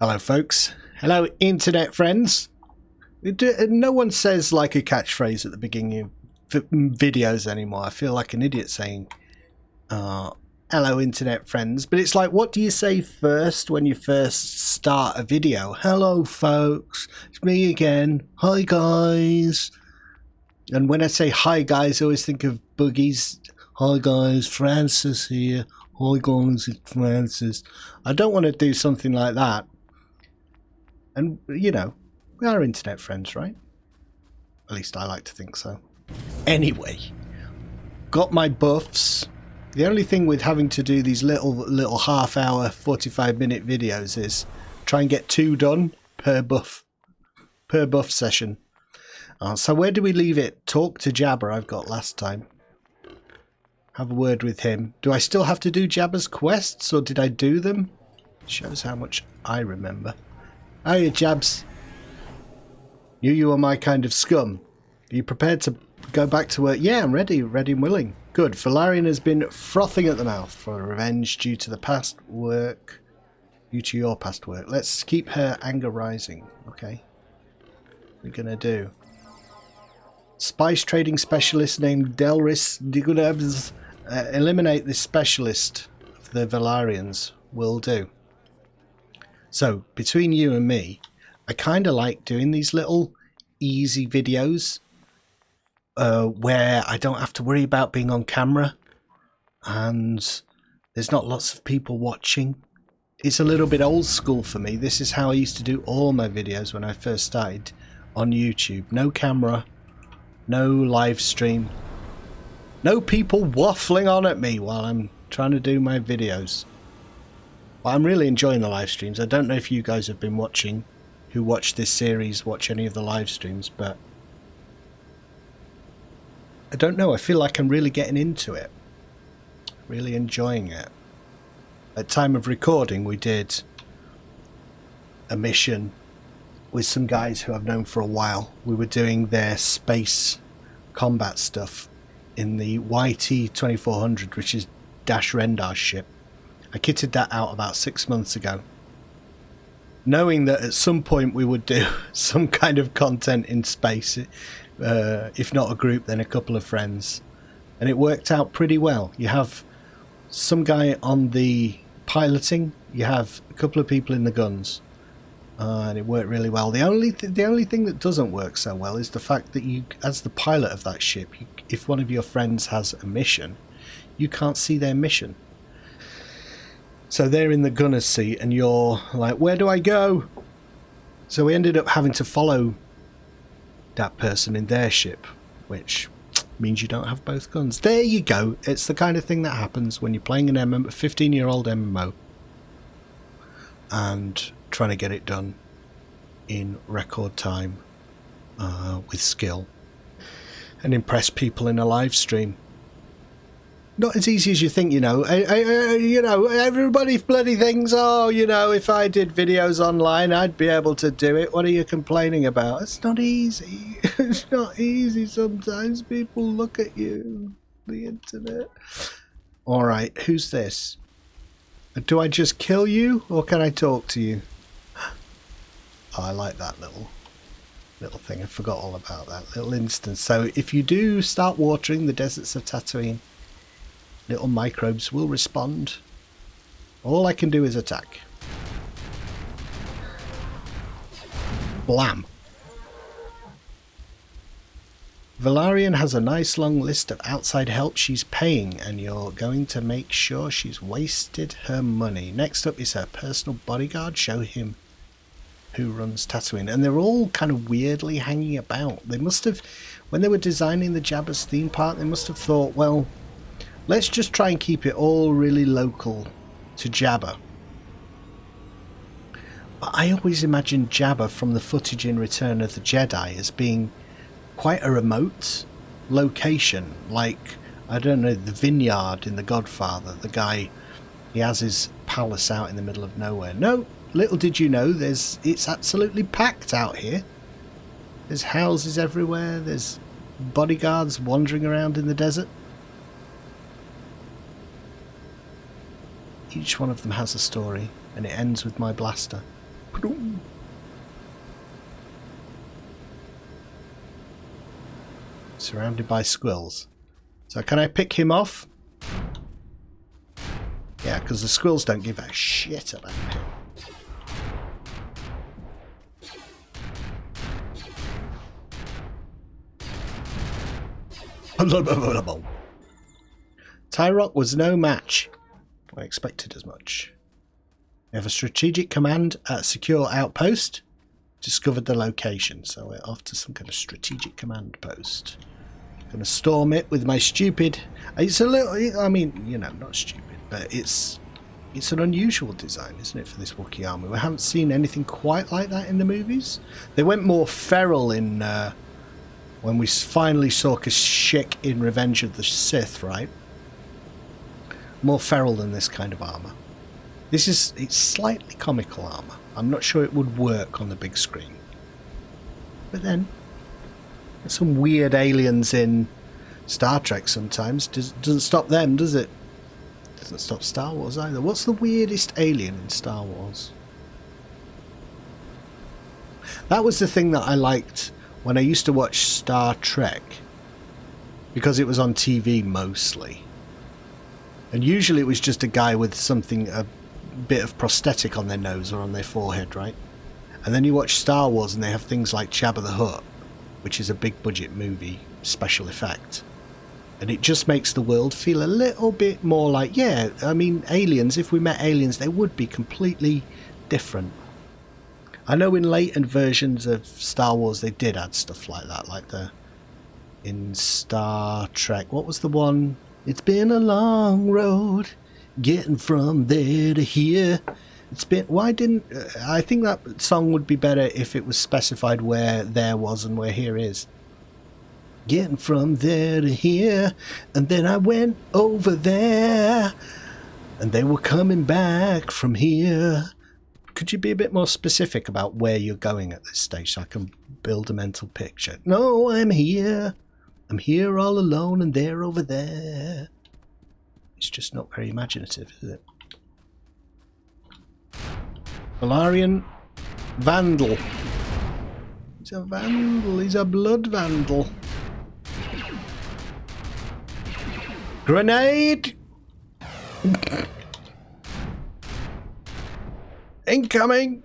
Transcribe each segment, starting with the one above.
Hello folks, hello internet friends. No one says like a catchphrase at the beginning of videos anymore. I feel like an idiot saying hello internet friends, but it's like, what do you say first when you first start a video? Hello folks, it's me again, hi guys. And when I say hi guys, I always think of Boogie's hi guys, Francis here, hi guys, it's Francis. I don't want to do something like that. And, you know, we are internet friends, right? At least I like to think so. Anyway, got my buffs. The only thing with having to do these little half-hour, 45-minute videos is try and get 2 done per buff session. So where do we leave it? Talk to Jabba I've got last time. Have a word with him. Do I still have to do Jabba's quests, or did I do them? Shows how much I remember. Hiya, Jabs. Knew you were my kind of scum. Are you prepared to go back to work? Yeah, I'm ready and willing. Good. Velaryon has been frothing at the mouth for revenge due to your past work. Let's keep her anger rising. Okay. What are we gonna do? Spice trading specialist named Delris Digudabs. Eliminate this specialist of the Velaryons. Will do. So, between you and me, I kind of like doing these little easy videos where I don't have to worry about being on camera and there's not lots of people watching. It's a little bit old school for me. This is how I used to do all my videos when I first started on YouTube. No camera, no live stream, no people waffling on at me while I'm trying to do my videos. Well, I'm really enjoying the live streams. I don't know if you guys have been watching, who watch this series, watch any of the live streams, but I don't know. I feel like I'm really getting into it. Really enjoying it. At time of recording, we did a mission with some guys who I've known for a while. We were doing their space combat stuff in the YT-2400, which is Dash Rendar's ship. I kitted that out about 6 months ago, knowing that at some point we would do some kind of content in space, if not a group, then a couple of friends, and it worked out pretty well. You have some guy on the piloting, you have a couple of people in the guns, and it worked really well. The only thing that doesn't work so well is the fact that you, as the pilot of that ship, if one of your friends has a mission, you can't see their mission. So they're in the gunner's seat and you're like, where do I go? So we ended up having to follow that person in their ship, which means you don't have both guns. There you go. It's the kind of thing that happens when you're playing an MMO, a 15-year-old MMO, and trying to get it done in record time with skill and impress people in a live stream. Not as easy as you think, you know. You know, everybody bloody thinks, oh, you know, if I did videos online, I'd be able to do it. What are you complaining about? It's not easy. It's not easy. Sometimes people look at you, the internet. All right, who's this? Do I just kill you, or can I talk to you? Oh, I like that little thing. I forgot all about that little instance. So if you do start watering the deserts of Tatooine, little microbes will respond. All I can do is attack. Blam. Velaryon has a nice long list of outside help she's paying, and you're going to make sure she's wasted her money. Next up is her personal bodyguard. Show him who runs Tatooine. And they're all kind of weirdly hanging about. They must have, when they were designing the Jabba's theme park, they must have thought, well, let's just try and keep it all really local to Jabba. But I always imagined Jabba from the footage in Return of the Jedi as being quite a remote location, like, I don't know, the vineyard in The Godfather. The guy, he has his palace out in the middle of nowhere. No, little did you know, it's absolutely packed out here. There's houses everywhere, there's bodyguards wandering around in the desert. Each one of them has a story, and it ends with my blaster. Surrounded by squirrels. So can I pick him off? Yeah, because the squirrels don't give a shit about him. Tyrock was no match. I expected as much. We have a strategic command at a secure outpost. Discovered the location, so we're off to some kind of strategic command post. Gonna storm it with my stupid. It's a little. I mean, you know, not stupid, but it's an unusual design, isn't it, for this Wookiee army? We haven't seen anything quite like that in the movies. They went more feral in when we finally saw Kashyyyk in Revenge of the Sith, right? More feral than this kind of armor. It's slightly comical armor. I'm not sure it would work on the big screen. But then, there's some weird aliens in Star Trek sometimes. Doesn't stop them, does it? Doesn't stop Star Wars either. What's the weirdest alien in Star Wars? That was the thing that I liked when I used to watch Star Trek. Because it was on TV mostly. And usually it was just a guy with something, a bit of prosthetic on their nose or on their forehead, right? And then you watch Star Wars and they have things like Jabba the Hutt, which is a big budget movie special effect. And it just makes the world feel a little bit more like, yeah, I mean, aliens, if we met aliens, they would be completely different. I know in later versions of Star Wars they did add stuff like that, like in Star Trek, what was the one? It's been a long road, getting from there to here. It's been, why didn't, I think that song would be better if it was specified where there was and where here is. Getting from there to here, and then I went over there, and they were coming back from here. Could you be a bit more specific about where you're going at this stage so I can build a mental picture? No, I'm here. I'm here all alone and they're over there. It's just not very imaginative, is it? Valarian Vandal. He's a vandal. He's a blood vandal. Grenade! Incoming!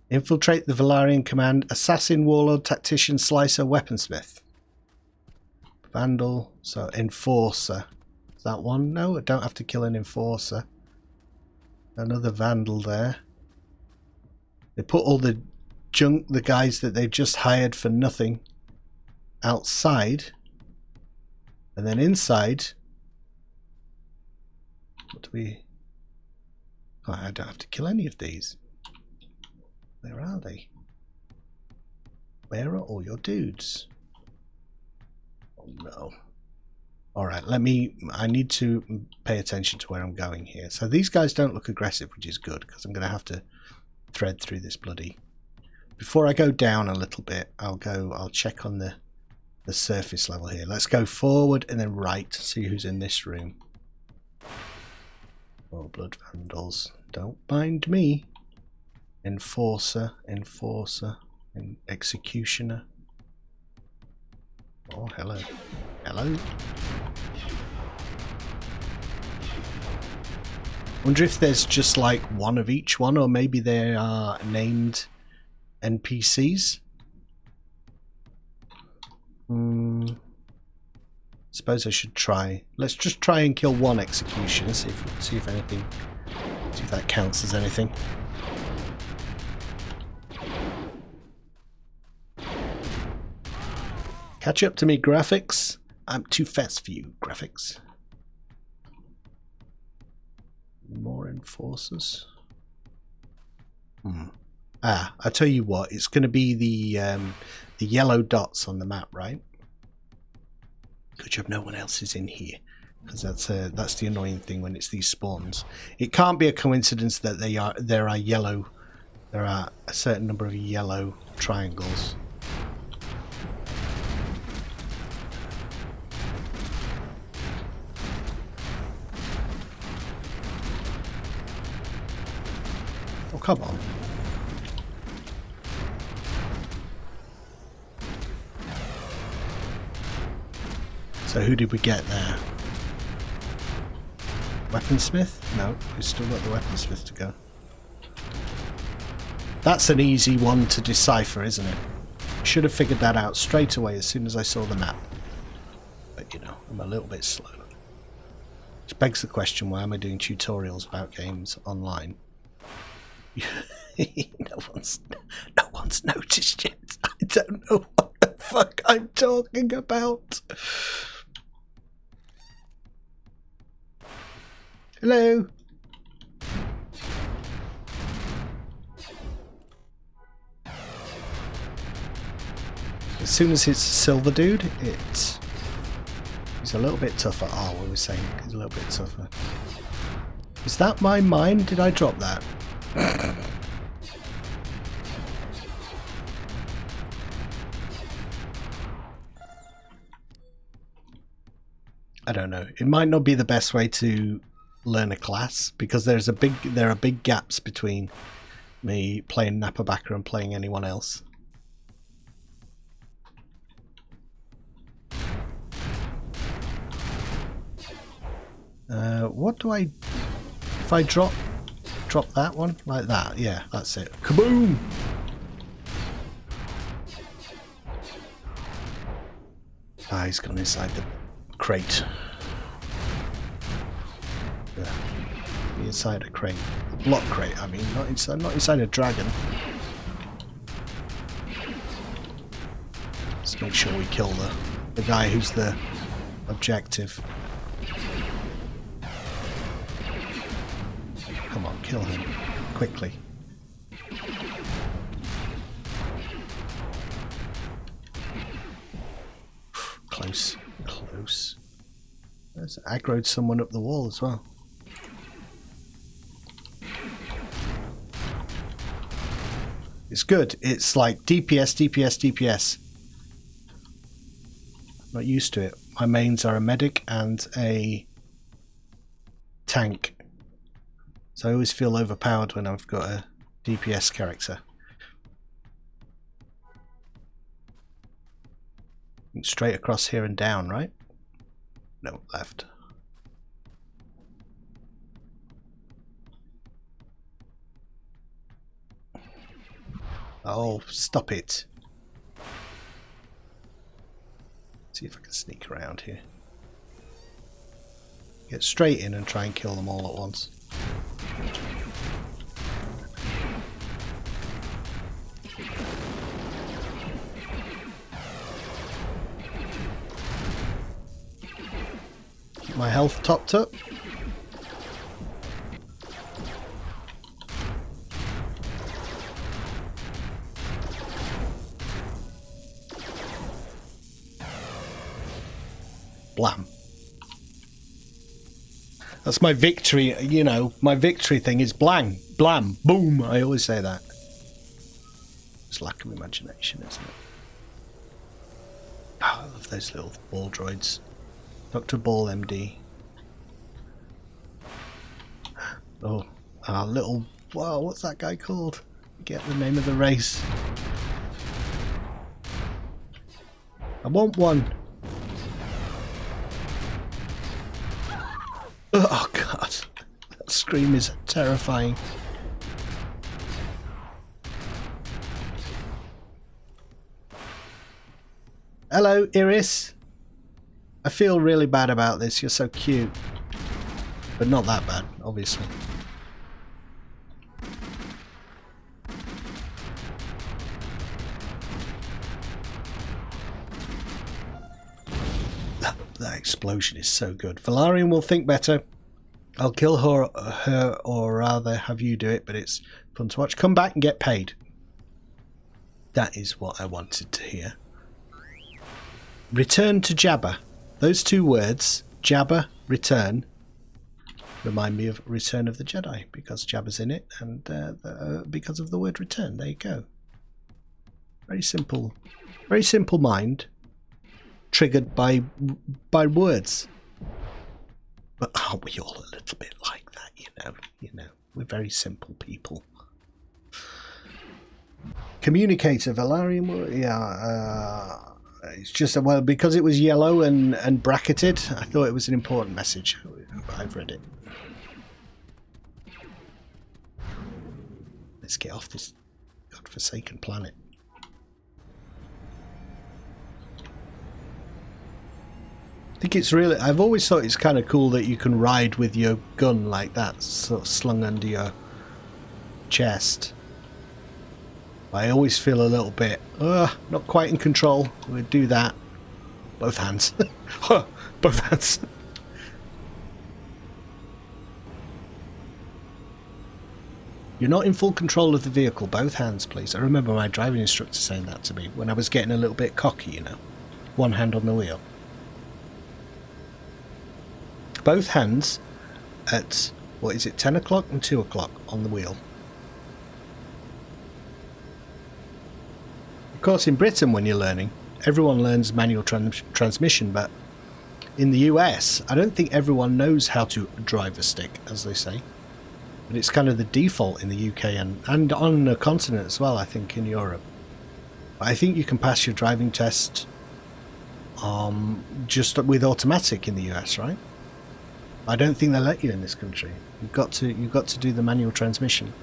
Infiltrate the Valarian command. Assassin, warlord, tactician, slicer, weaponsmith. Vandal. So enforcer. Is that one? No, I don't have to kill an enforcer. Another vandal there. They put all the junk, the guys that they've just hired for nothing, outside. And then inside. What do we... Oh, I don't have to kill any of these. Where are they? Where are all your dudes? Oh no. Alright, I need to pay attention to where I'm going here. So these guys don't look aggressive, which is good, because I'm going to have to thread through this bloody... Before I go down a little bit, I'll check on the surface level here. Let's go forward and then right to see who's in this room. Oh, blood vandals. Don't mind me. Enforcer, and executioner. Oh, hello. Hello. Wonder if there's just like one of each one, or maybe they are named NPCs. Suppose I should try. Let's just try and kill one executioner. See if anything. See if that counts as anything. Catch up to me, graphics. I'm too fast for you, graphics. More enforcers. Ah, I tell you what, it's going to be the yellow dots on the map, right? Good job, no one else is in here, because that's the annoying thing when it's these spawns. It can't be a coincidence that there are yellow. There are a certain number of yellow triangles. Oh, come on. So who did we get there? Weaponsmith? No, we've still got the weaponsmith to go. That's an easy one to decipher, isn't it? Should have figured that out straight away as soon as I saw the map. But you know, I'm a little bit slow. Which begs the question, why am I doing tutorials about games online? no one's noticed yet. I don't know what the fuck I'm talking about. Hello. As soon as it's a silver dude, he's a little bit tougher. Oh, what were we saying? He's a little bit tougher. Is that my mine? Did I drop that? I don't know. It might not be the best way to learn a class because there are big gaps between me playing Napabaka and playing anyone else. What do I... If I drop that one? Like that? Yeah, that's it. Kaboom! Ah, he's gone inside the crate. Yeah. Inside a crate. The block crate, I mean. Not inside a dragon. Let's make sure we kill the guy who's the objective. Come on, kill him. Quickly. Close. Close. There's aggroed someone up the wall as well. It's good. It's like DPS, DPS, DPS. Not used to it. My mains are a medic and a tank. So I always feel overpowered when I've got a DPS character. Straight across here and down, right? No, left. Oh, stop it. See if I can sneak around here. Get straight in and try and kill them all at once. Keep my health topped up. Blam. That's my victory, you know, my victory thing is blang, blam, boom. I always say that. It's lack of imagination, isn't it? Oh, I love those little ball droids. Dr. Ball MD. Oh, our little, wow, what's that guy called? Get the name of the race. I want one. Oh god, that scream is terrifying. Hello, Iris. I feel really bad about this, you're so cute. But not that bad, obviously. That explosion is so good. Valarian will think better. I'll kill her or rather have you do it, but it's fun to watch. Come back and get paid. That is what I wanted to hear. Return to Jabba. Those two words, Jabba, return, remind me of Return of the Jedi, because Jabba's in it, and because of the word return. There you go. Very simple mind. Triggered by words, but aren't we all a little bit like that? You know, we're very simple people. Communicator, Valarian. Yeah, it's just well because it was yellow and bracketed. I thought it was an important message. I've read it. Let's get off this godforsaken planet. I think it's really. I've always thought it's kind of cool that you can ride with your gun like that, sort of slung under your chest. I always feel a little bit, not quite in control. We'll do that. Both hands. Both hands. You're not in full control of the vehicle. Both hands, please. I remember my driving instructor saying that to me when I was getting a little bit cocky, you know. One hand on the wheel. Both hands at, what is it, 10 o'clock and 2 o'clock on the wheel. Of course, in Britain, when you're learning, everyone learns manual transmission, but in the US, I don't think everyone knows how to drive a stick, as they say. But it's kind of the default in the UK and on the continent as well, I think, in Europe. But I think you can pass your driving test just with automatic in the US, right? I don't think they let you in this country. You've got to do the manual transmission.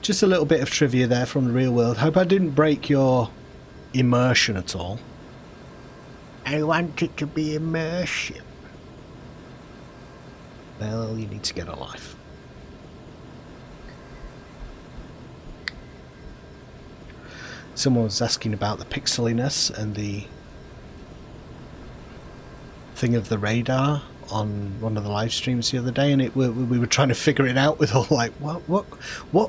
Just a little bit of trivia there from the real world. Hope I didn't break your immersion at all. I want it to be immersion. Well, you need to get a life. Someone was asking about the pixeliness and the thing of the radar on one of the live streams the other day, and we were trying to figure it out with all like what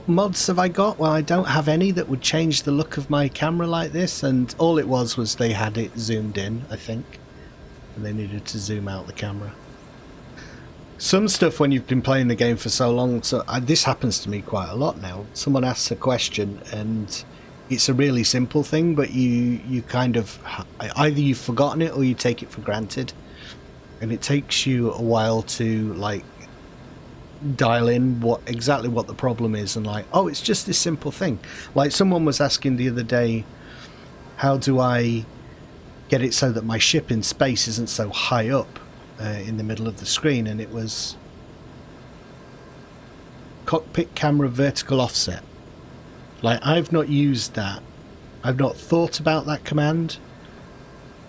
mods have I got? Well, I don't have any that would change the look of my camera like this, and all it was they had it zoomed in, I think, and they needed to zoom out the camera. Some stuff when you've been playing the game for so long, so this happens to me quite a lot now. Someone asks a question and it's a really simple thing, but you kind of either you've forgotten it or you take it for granted. And it takes you a while to like dial in exactly what the problem is, and like, oh, it's just this simple thing. Like someone was asking the other day, how do I get it so that my ship in space isn't so high up in the middle of the screen? And it was cockpit camera vertical offset. Like, I've not used that. I've not thought about that command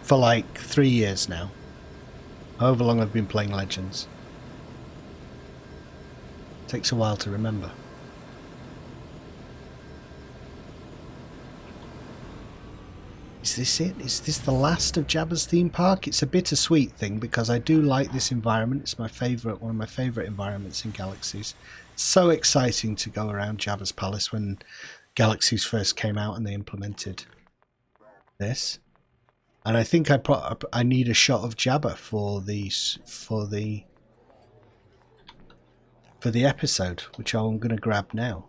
for like 3 years now. However long I've been playing Legends. Takes a while to remember. Is this it? Is this the last of Jabba's theme park? It's a bittersweet thing because I do like this environment. It's my favourite, one of my favourite environments in Galaxies. It's so exciting to go around Jabba's palace when Galaxies first came out and they implemented this. And I think I need a shot of Jabba for the episode, which I'm going to grab now.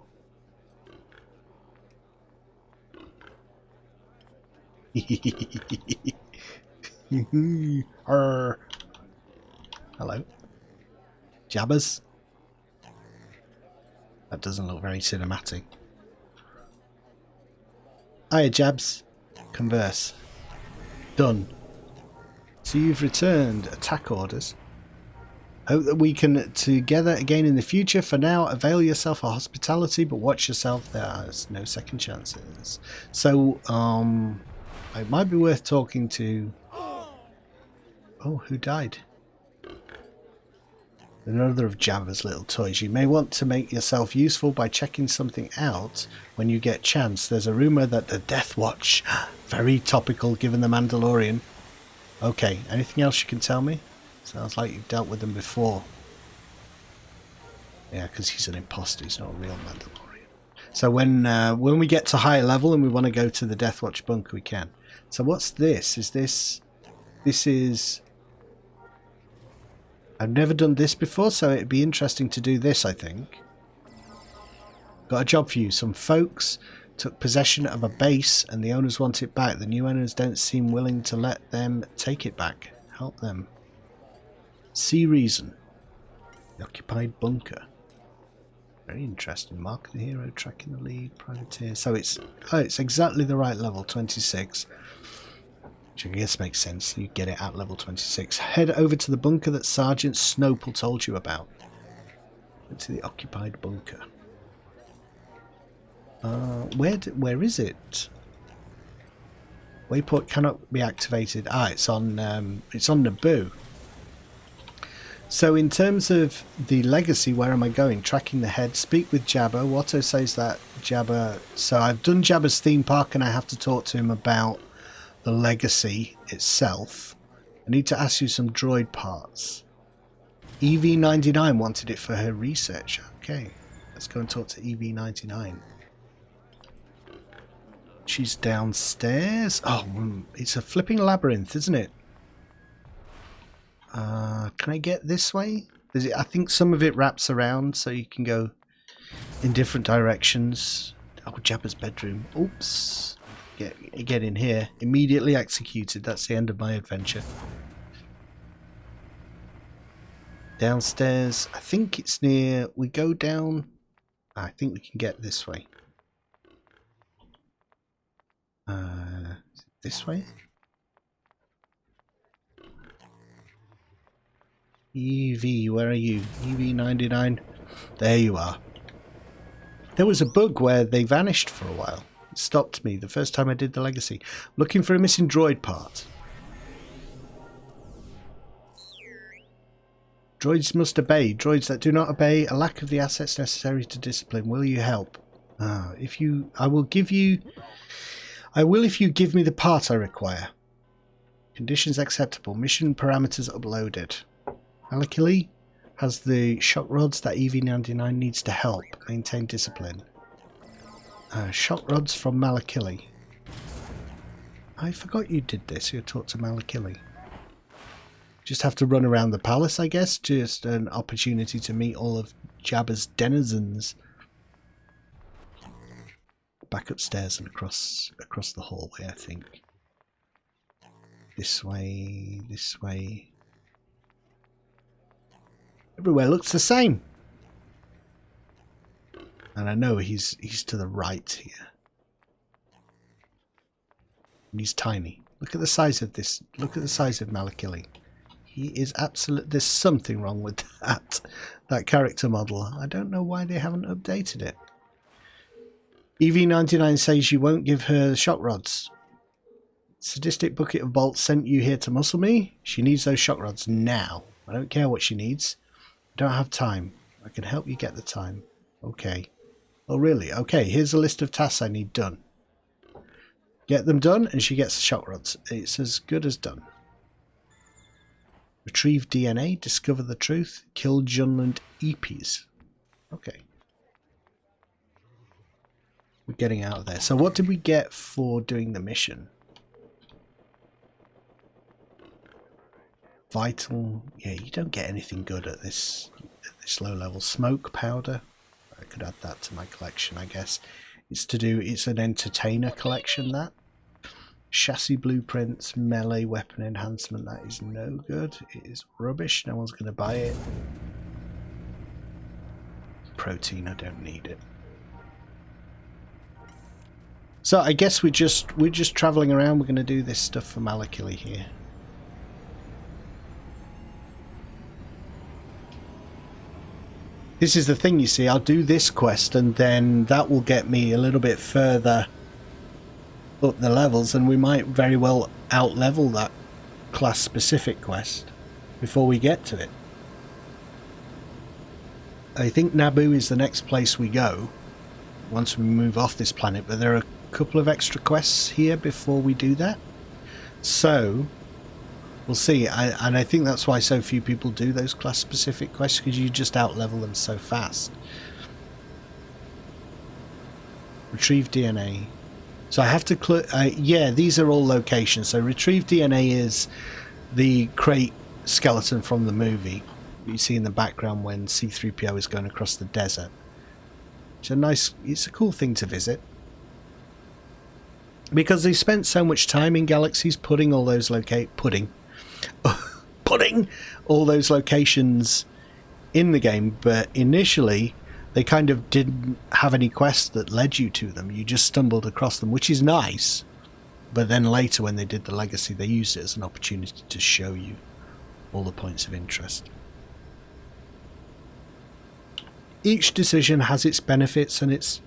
Hello, Jabbas. That doesn't look very cinematic. Hiya, Jabs. Converse. Done. So you've returned attack orders. Hope that we can together again in the future. For now, avail yourself of hospitality, but watch yourself. There's no second chances. So, it might be worth talking to... Oh, who died? Another of Jabba's little toys. You may want to make yourself useful by checking something out when you get chance. There's a rumour that the Death Watch... Very topical given the Mandalorian. Okay, anything else you can tell me? Sounds like you've dealt with them before. Yeah, because he's an imposter. He's not a real Mandalorian. So when we get to higher level and we want to go to the Death Watch bunker, we can. So what's this? This is... I've never done this before, so it'd be interesting to do this, I think. Got a job for you. Some folks took possession of a base and the owners want it back. The new owners don't seem willing to let them take it back. Help them. See reason. The occupied bunker. Very interesting. Mark the hero, tracking the lead, privateer. So it's exactly the right level, 26. Which I guess makes sense. You get it at level 26. Head over to the bunker that Sergeant Snopel told you about. To the occupied bunker. Where is it? Waypoint cannot be activated. Ah, it's on Naboo. So in terms of the legacy, where am I going? Tracking the head. Speak with Jabba. Watto says that Jabba. So I've done Jabba's theme park, and I have to talk to him about the legacy itself. I need to ask you some droid parts. EV99 wanted it for her research. Okay, let's go and talk to EV99. She's downstairs. Oh, it's a flipping labyrinth, isn't it? Can I get this way? I think some of it wraps around, so you can go in different directions. Oh, Jabba's bedroom. Oops. Get in here. Immediately executed. That's the end of my adventure. Downstairs. I think it's near. We go down. I think we can get this way. This way? EV, where are you? EV99. There you are. There was a bug where they vanished for a while. It stopped me the first time I did the legacy. Looking for a missing droid part. Droids must obey. Droids that do not obey, a lack of the assets necessary to discipline. Will you help? I will if you give me the part I require. Conditions acceptable. Mission parameters uploaded. Malakili has the shock rods that EV99 needs to help maintain discipline. Shock rods from Malakili. I forgot you did this. You talked to Malakili. Just have to run around the palace, I guess. Just an opportunity to meet all of Jabba's denizens. Back upstairs and across the hallway, I think. This way, this way. Everywhere looks the same. And I know he's to the right here. And he's tiny. Look at the size of this. Look at the size of Malakili. He is absolute. There's something wrong with that character model. I don't know why they haven't updated it. EV99 says you won't give her the shock rods. Sadistic bucket of bolts sent you here to muscle me. She needs those shock rods now. I don't care what she needs. I don't have time. I can help you get the time. Okay. Oh really? Okay, here's a list of tasks I need done. Get them done and she gets the shock rods. It's as good as done. Retrieve DNA, discover the truth, kill Junland EPs. Okay. We're getting out of there. So what did we get for doing the mission? Vital. Yeah, you don't get anything good at this low level. Smoke powder. I could add that to my collection, I guess. It's an entertainer collection, that. Chassis blueprints, melee weapon enhancement. That is no good. It is rubbish. No one's going to buy it. Protein. I don't need it. So I guess we're just traveling around. We're going to do this stuff for Malakili here. This is the thing, you see. I'll do this quest and then that will get me a little bit further up the levels, and we might very well out-level that class-specific quest before we get to it. I think Naboo is the next place we go once we move off this planet, but there are a couple of extra quests here before we do that. So we'll see, and I think that's why so few people do those class-specific quests, because you just out-level them so fast. Retrieve DNA. So I have to yeah, these are all locations. So retrieve DNA is the crate skeleton from the movie you see in the background when C-3PO is going across the desert. It's a cool thing to visit, because they spent so much time in Galaxies putting all those putting all those locations in the game, but initially They kind of didn't have any quests that led you to them. You just stumbled across them, which is nice. But then later when they did the legacy, they used it as an opportunity to show you all the points of interest. Each decision has its benefits and its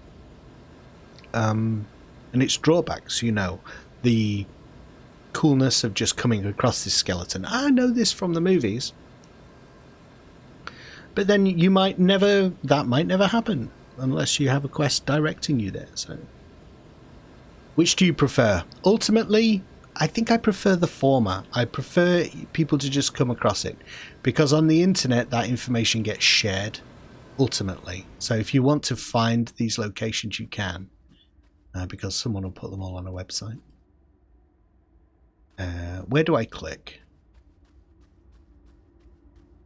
drawbacks. You know, the coolness of just coming across this skeleton. I know this from the movies. But then you might never, that might never happen unless you have a quest directing you there. So, which do you prefer? Ultimately, I think I prefer the former. I prefer people to just come across it, because on the internet that information gets shared ultimately. So if you want to find these locations, you can, because someone will put them all on a website. Where do I click?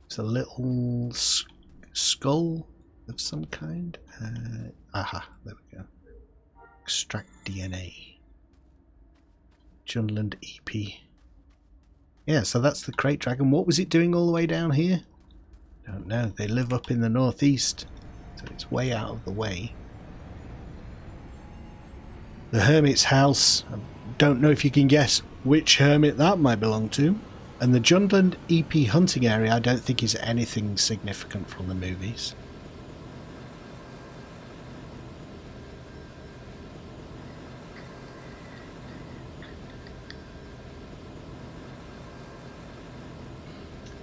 It's a little skull of some kind. Aha, there we go. Extract DNA. Junland EP. Yeah, so that's the crate dragon. What was it doing all the way down here? Don't know. They live up in the northeast, so it's way out of the way. The Hermit's house. I don't know if you can guess which Hermit that might belong to. And the Junland EP hunting area I don't think is anything significant from the movies.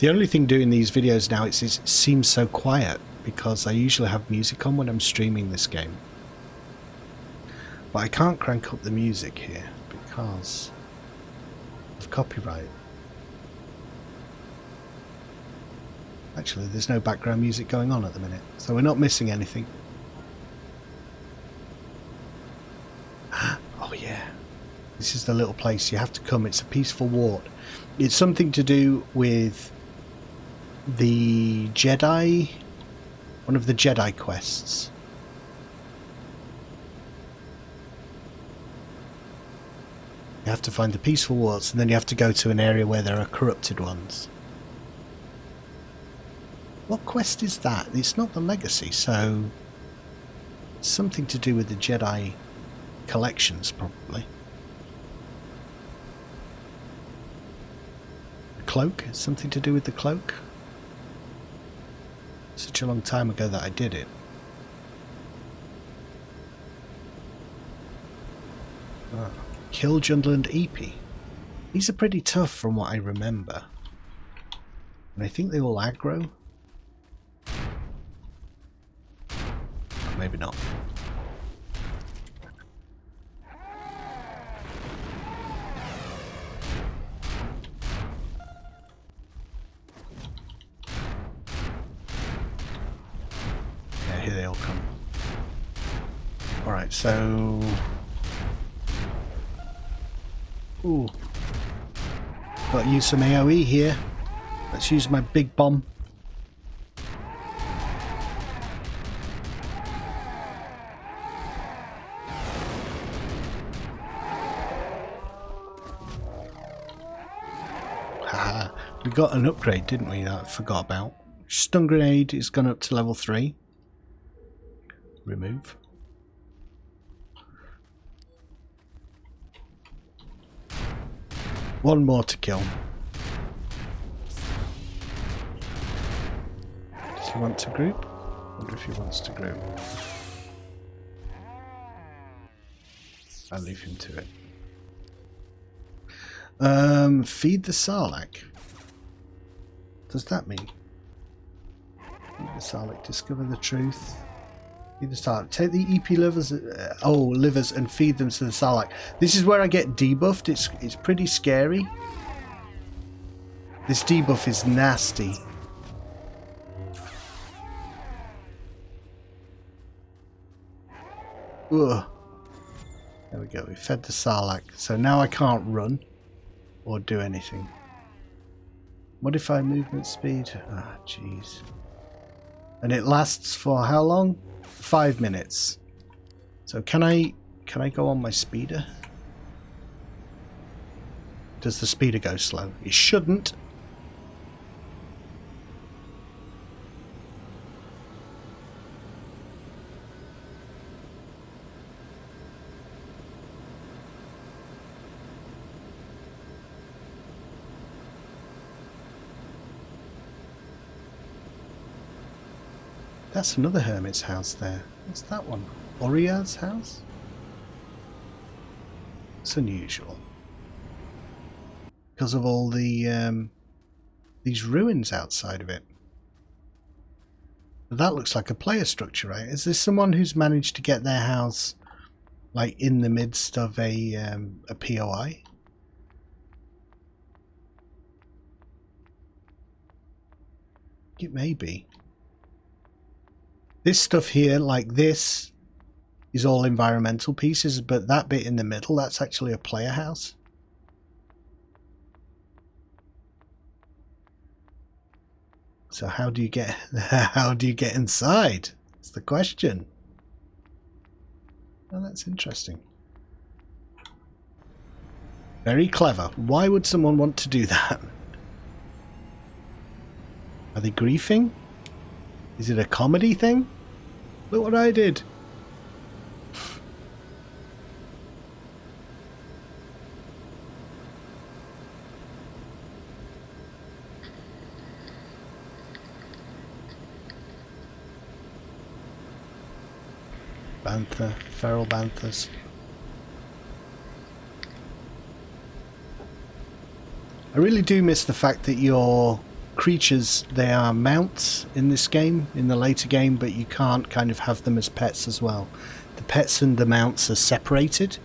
The only thing doing these videos now is it seems so quiet, because I usually have music on when I'm streaming this game. But I can't crank up the music here because of copyright. Actually, there's no background music going on at the minute, so we're not missing anything. Oh yeah, this is the little place you have to come. It's a peaceful wart. It's something to do with the Jedi, one of the Jedi quests. You have to find the peaceful warts, and then you have to go to an area where there are corrupted ones. What quest is that? It's not the legacy, so it's something to do with the Jedi collections, probably. The cloak? It's something to do with the cloak? Such a long time ago that I did it. Oh. Kill Junland EP. These are pretty tough from what I remember. And I think they all aggro. Maybe not. Yeah, here they all come. Alright, so... Ooh. Gotta use some AoE here. Let's use my big bomb. Haha, we got an upgrade, didn't we, that I forgot about. Stun grenade is gone up to level 3. Remove. One more to kill. Does he want to group? I wonder if he wants to group. I'll leave him to it. Feed the Sarlacc. Does that mean? Feed the Sarlacc, discover the truth. Feed the Sarlacc. Take the EP livers, livers and feed them to the Sarlacc. This is where I get debuffed. It's pretty scary. This debuff is nasty. Ugh. There we go. We fed the Sarlacc. So now I can't run or do anything. Modify movement speed. Ah, jeez. And it lasts for how long? 5 minutes. So can I go on my speeder? Does the speeder go slow? It shouldn't. That's another hermit's house there. What's that one? Oria's house? It's unusual. Because of all the these ruins outside of it. But that looks like a player structure, right? Is this someone who's managed to get their house like in the midst of a POI? It may be. This stuff here, like this, is all environmental pieces, but that bit in the middle, that's actually a player house. So how do you get inside? That's the question. Oh, that's interesting. Very clever. Why would someone want to do that? Are they griefing? Is it a comedy thing? Look what I did. Bantha, feral banthas. I really do miss the fact that your creatures, they are mounts in this game, in the later game, but you can't kind of have them as pets as well. The pets and the mounts are separated.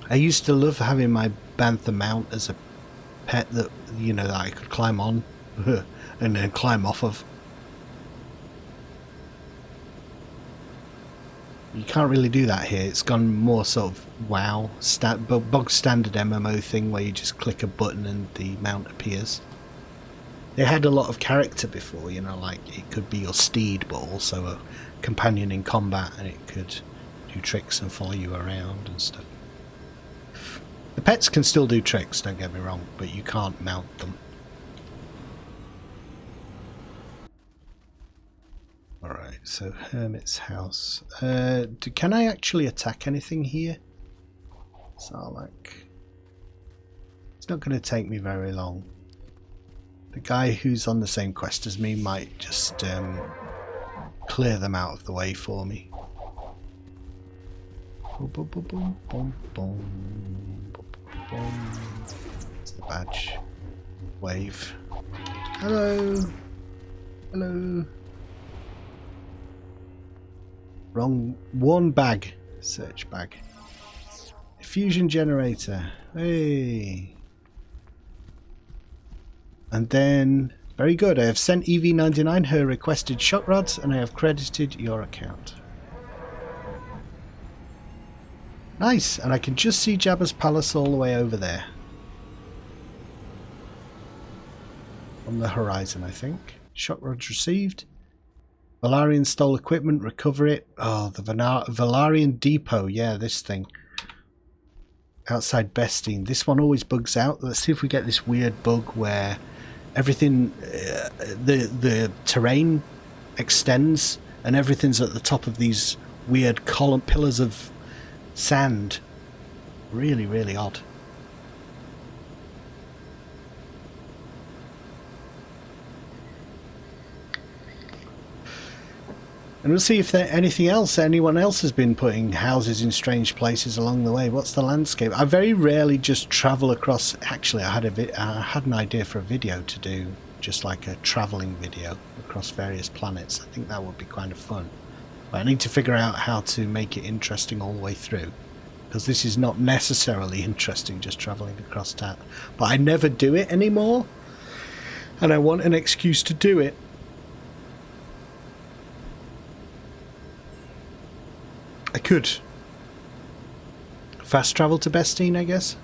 I used to love having my bantha mount as a pet that, you know, that I could climb on and then climb off of. You can't really do that here. It's gone more sort of WoW, bog standard MMO thing where you just click a button and the mount appears. They had a lot of character before, you know, like it could be your steed but also a companion in combat, and it could do tricks and follow you around and stuff. The pets can still do tricks, don't get me wrong, but you can't mount them. Alright, so Hermit's house. Can I actually attack anything here? Sarlacc. It's not going to take me very long. The guy who's on the same quest as me might just clear them out of the way for me. It's the badge. Wave. Hello! Hello! Wrong one bag. Search bag. Fusion generator. Hey. And then, very good. I have sent EV99 her requested shock rods, and I have credited your account. Nice, and I can just see Jabba's palace all the way over there. On the horizon, I think. Shock rods received. Valarian stole equipment, recover it. Oh, the Valarian depot. Yeah, this thing. Outside Bestine. This one always bugs out. Let's see if we get this weird bug where everything, the terrain extends and everything's at the top of these weird column pillars of sand. Really, really odd. And we'll see if there anyone else has been putting houses in strange places along the way. What's the landscape? I very rarely just travel across. Actually, I had an idea for a video to do, just like a traveling video across various planets. I think that would be kind of fun. But I need to figure out how to make it interesting all the way through, because this is not necessarily interesting just traveling across town. But I never do it anymore, and I want an excuse to do it. I could fast travel to Bestine, I guess.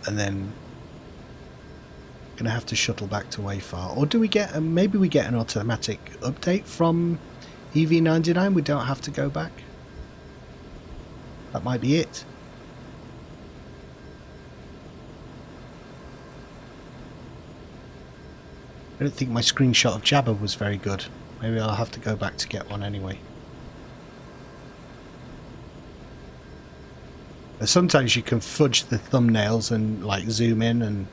And then gonna have to shuttle back to Wayfar. Or do we get maybe we get an automatic update from EV99? We don't have to go back. That might be it. I don't think my screenshot of Jabba was very good. Maybe I'll have to go back to get one anyway. But sometimes you can fudge the thumbnails and like zoom in and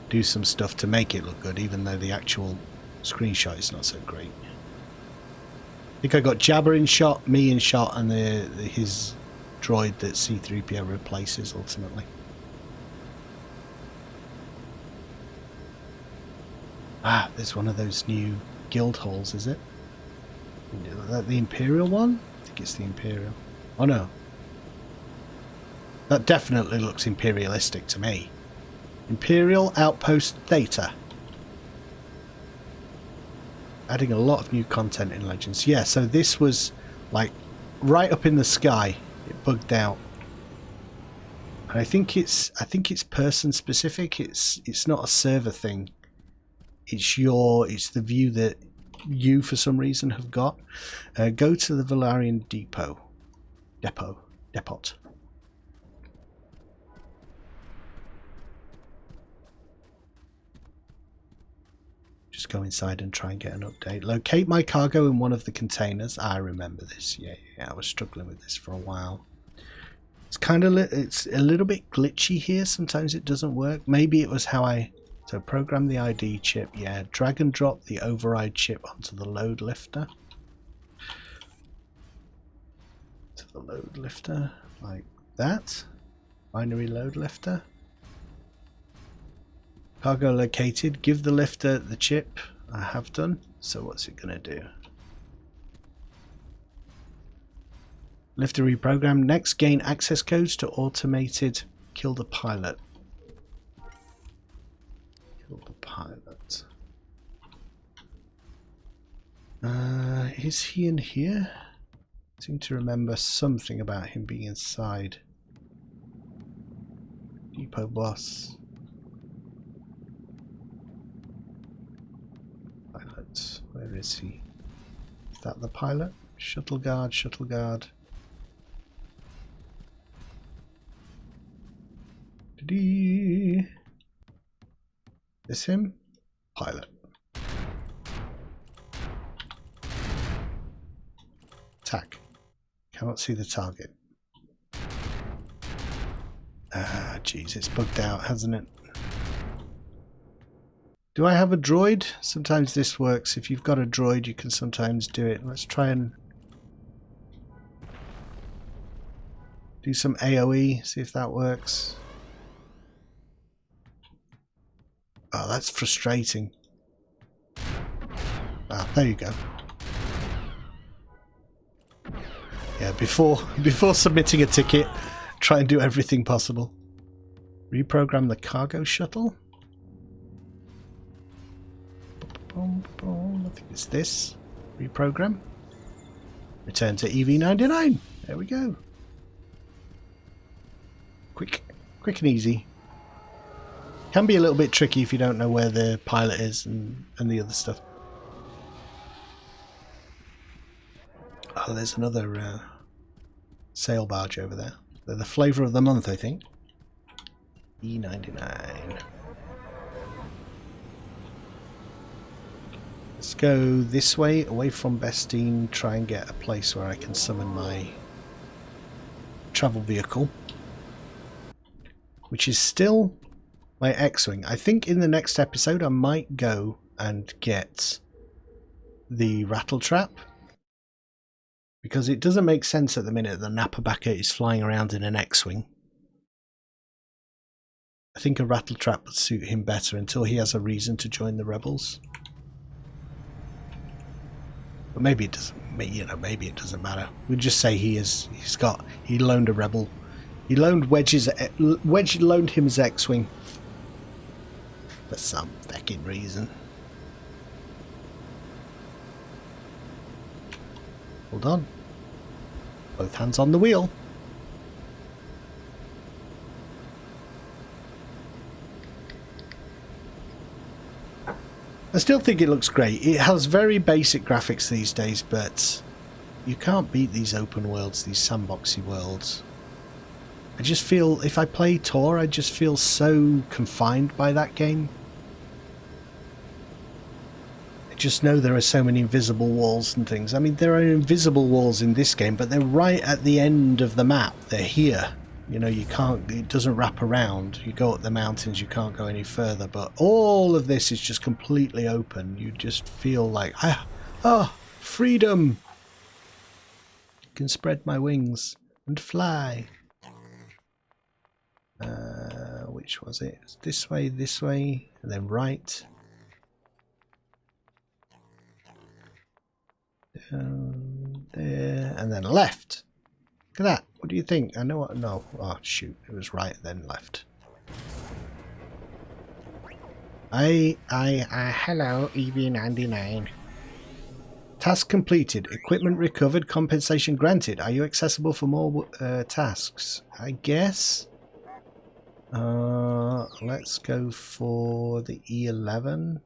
do some stuff to make it look good, even though the actual screenshot is not so great. I think I got Jabba in shot, me in shot, and his droid that C-3PO replaces ultimately. Ah, there's one of those new guild halls, is it? Is that the Imperial one? I think it's the Imperial. Oh no. That definitely looks imperialistic to me. Imperial Outpost Theta. Adding a lot of new content in Legends. Yeah, so this was like right up in the sky. It bugged out. And I think it's person specific. It's not a server thing. It's the view that you for some reason have got. Go to the Valarian depot. Just go inside and try and get an update. Locate my cargo in one of the containers. I remember this. Yeah, I was struggling with this for a while. It's it's a little bit glitchy here. Sometimes it doesn't work. Maybe it was how so program the ID chip. Yeah, drag and drop the override chip onto the load lifter. To the load lifter like that. Binary load lifter. Cargo located. Give the lifter the chip. I have done. So what's it going to do? Lifter reprogram. Next, gain access codes to automated. Kill the pilot. Kill the pilot. Is he in here? I seem to remember something about him being inside. Depot boss. Where is he? Is that the pilot? Shuttle guard, shuttle guard. This him? Pilot. Attack. Cannot see the target. Ah, jeez, it's bugged out, hasn't it? Do I have a droid? Sometimes this works. If you've got a droid, you can sometimes do it. Let's try and do some AoE, see if that works. Oh, that's frustrating. Ah, there you go. Yeah, before submitting a ticket, try and do everything possible. Reprogram the cargo shuttle. I think it's this. Reprogram. Return to EV99. There we go. Quick and easy. Can be a little bit tricky if you don't know where the pilot is and the other stuff. Oh, there's another sail barge over there. They're the flavour of the month, I think. E99. Let's go this way, away from Bestine, try and get a place where I can summon my travel vehicle, which is still my X-Wing. I think in the next episode I might go and get the rattle trap, because it doesn't make sense at the minute that Napabaka is flying around in an X-Wing. I think a rattle trap would suit him better until he has a reason to join the rebels. But maybe it doesn't. You know, maybe it doesn't matter. We'll just say he loaned a rebel. He loaned Wedge loaned him his X-Wing for some fucking reason. Hold on. Both hands on the wheel. I still think it looks great. It has very basic graphics these days, but you can't beat these open worlds, these sandboxy worlds. I just feel, if I play Tor, I just feel so confined by that game. just know there are so many invisible walls and things. I mean, there are invisible walls in this game, but they're right at the end of the map. They're here. You know, you can't, it doesn't wrap around. You go up the mountains, you can't go any further, but all of this is just completely open. You just feel like, freedom! I can spread my wings and fly. Which was it? It's this way, and then right. Down there, and then left. Look at that. What do you think? I know what. No. Oh, shoot. It was right, then left. Hello, EV99. Task completed. Equipment recovered. Compensation granted. Are you accessible for more tasks? I guess. Let's go for the E11. I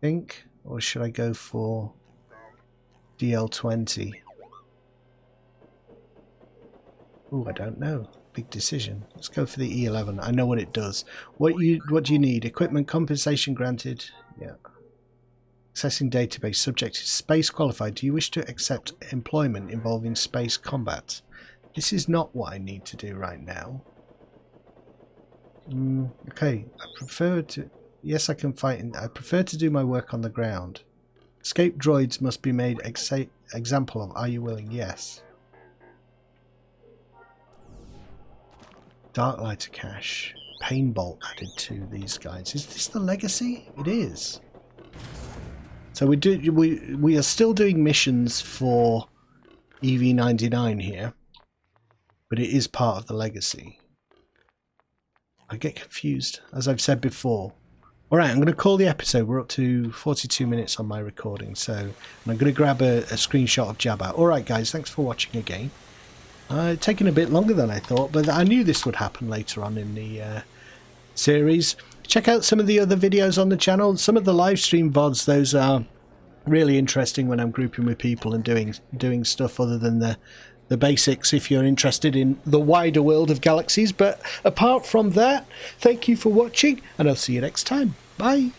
think. Or should I go for DL20? Oh, I don't know. Big decision. Let's go for the E11. I know what it does. What do you need? Equipment compensation granted. Yeah. Accessing database. Subject is space qualified. Do you wish to accept employment involving space combat? This is not what I need to do right now. Okay. I prefer to... Yes, I can fight. I prefer to do my work on the ground. Escape droids must be made example of. Are you willing? Yes. Dark lighter cache. Pain bolt added to these guys. Is this the legacy? It is. So we are still doing missions for EV99 here, but it is part of the legacy. I get confused, as I've said before. Alright, I'm going to call the episode. We're up to 42 minutes on my recording, so I'm going to grab a screenshot of Jabba. Alright guys, thanks for watching again. It's taken a bit longer than I thought, but I knew this would happen later on in the series. Check out some of the other videos on the channel. Some of the live stream VODs, those are really interesting when I'm grouping with people and doing stuff other than the basics if you're interested in the wider world of galaxies. But apart from that, thank you for watching, and I'll see you next time. Bye.